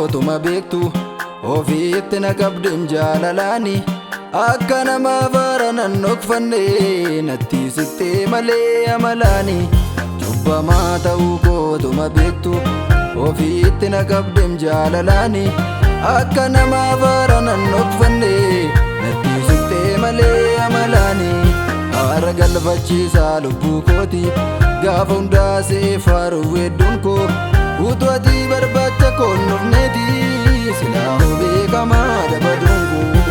kootuma beektu ofiitti na qabdin jaalalaani akka nama faaranan dhokfanne natti sittee malee amalaani cubbamaa ta'uu kootuma beektu ofiitti na qabdin jaalalaani akka nama faaranan dhokfanne natti sittee malee amalaani haara galfachiisaa lubbuu kooti gaafa hundaa see faaruu hedduun koo utuu ati barbaacha koon dhufneeti silaa beekamaa dabaduun koo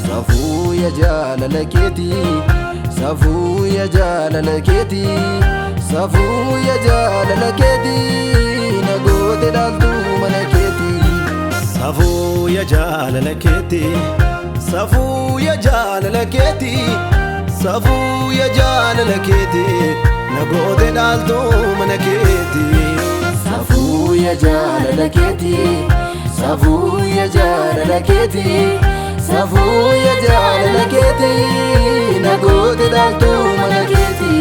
safuu ya jaalala keeti safuu ya jaalala keeti safuu ya jaalala keeti na goote dhaaltuu mana keeti safuu ya jaalala keeti safuu ya jaalala keeti safuu ya jaalala keeti na goote dhaaltuu mana keeti safuu ya jaalala keeti safuu ya jaalala keeti safuu ya jaalala keeti na goote dhaaltuu mana keeti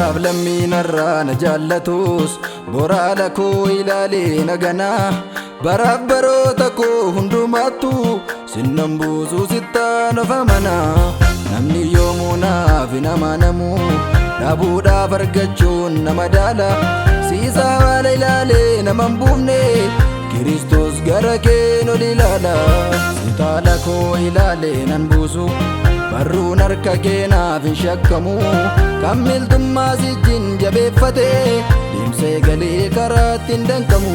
Raab lammiin irraa na jaallatus boraala koo ilaalee na ganaa baraaf baroota koo hundumaattu sinnan buusuu sittaan of amanaa namni yoomuu naaf hin amanamu dhabuudhaaf argachuun nama daala siisaa haala ilaalee naman buufne Kiristoos gara keen ol ilaala sitaala koo ilaalee nan buusu barruun harka keenaaf hin shakkamu kan miltummaa sijjin jabeeffate deemsee galee karaatti hin danqamu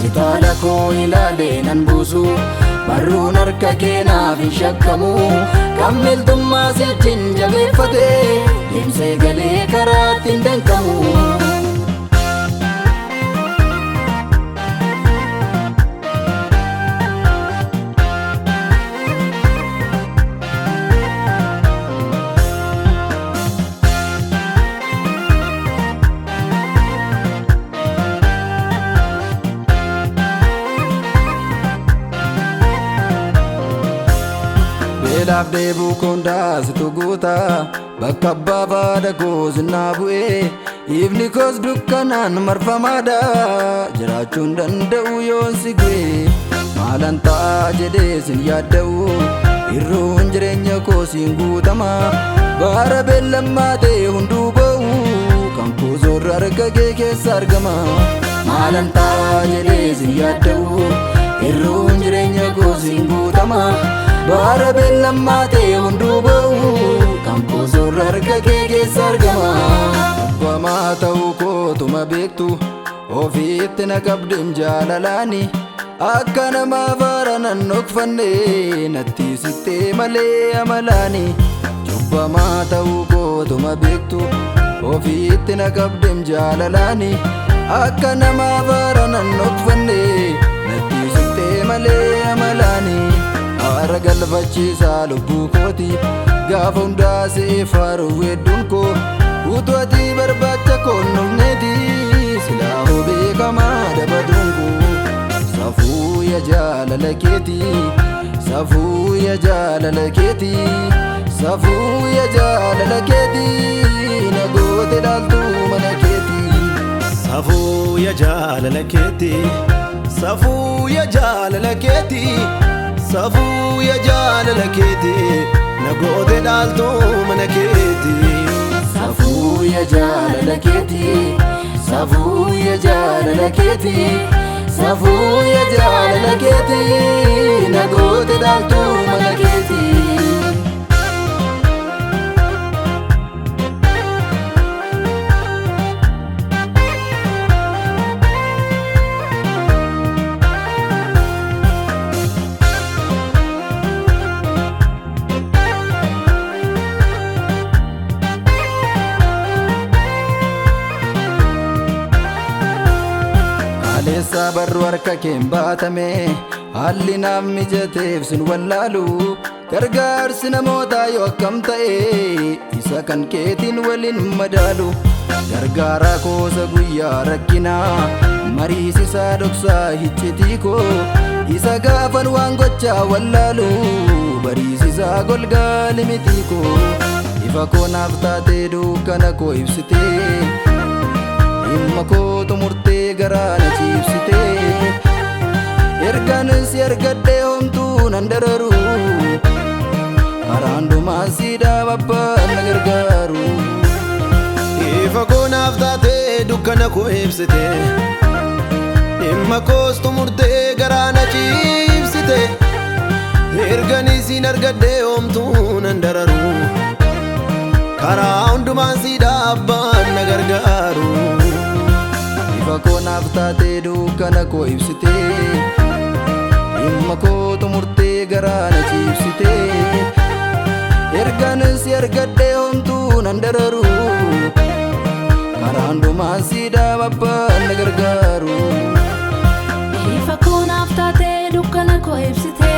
sitaala koo ilaalee nan buusu barruun harka keenaaf hin shakkamu kan miltummaa sijjin jabeeffate deemsee galee karaatti hin danqamu Beelaaf deebuu koondaas tuguuta bakka abbaa faada koo sinnaa bu'ee ifni koos dukkanaan marfamaadha jiraachuun danda'u yoon si gu'e maalan ta'a jedhee sin yaadda'u irruun jireenya koo siin guutama baara beellammaa ta'e hunduu ba'u kan koo soorra harka kee keessa argama maalan ta'a jedhee sin yaadda'u irruun jireenya koo siin guutama baara beellammaa ta'e hunduu ba'u kan koo soorra harka kee keessa argama cubbamaa ta'uu kootuma beektu ofiitti na qabdin jaalalaani akka nama faaranan dhokfanne natti sittee malee amalaani cubbamaa ta'uu kootuma beektu ofiitti na qabdin jaalalaani akka nama faaranan dhokfanne natti sittee malee amalaani haara galfachiisaa lubbuu kooti gaafa hundaa see faaruu hedduun koo utuu ati barbaacha koon dhufneeti silaa beekamaa dabaduun koo safuu ya jaalala keeti safuu ya jaalala keeti safuu ya jaalala keeti na goote dhaaltuu mana keeti safuu ya jaalala keeti safuu ya jaalala keeti safuu ya jaalala keeti na goote dhaaltuu mana keeti safuu ya jaalala keeti safuu ya jaalala keeti safuu ya jaalala keeti na goote dhaaltuu mana keeti Barru harka keen baatame haalli naaf mijateef sin wallaalu gargaarsi namootaa yoo akkam ta'e isa kan keetiin waliin madaalu gargaara koosa guyyaa rakkinaa mariisisaa dhoksaa hiccitii koo isa gaafan waan gochaa wallaalu bariisisaa golgaa limitii koo ifa koo naaf taatee dukkana koo ibsitee dhimma koo xumurtee garaa na ciibsitee erganis ergadhee homtuu nan dararu karaan dhumaan siidaa babbaan na gargaaru ifa koo naaf taatee dukkana koo ibsitee dhimma koos xumurtee garaa na ciibsite erganis ergadhee homtuu nan dararu karaa hundumaan siidaa abbaan na gargaaru ifa koo naaf taatee dukkana koo ibsitee dhimma koo xumurtee garaa na ciibsitee erganis ergadhee homtuu nan dararu karaan dhumaan siidaa babbaan na gargaaru ifa koo naaf taatee dukkana koo ibsitee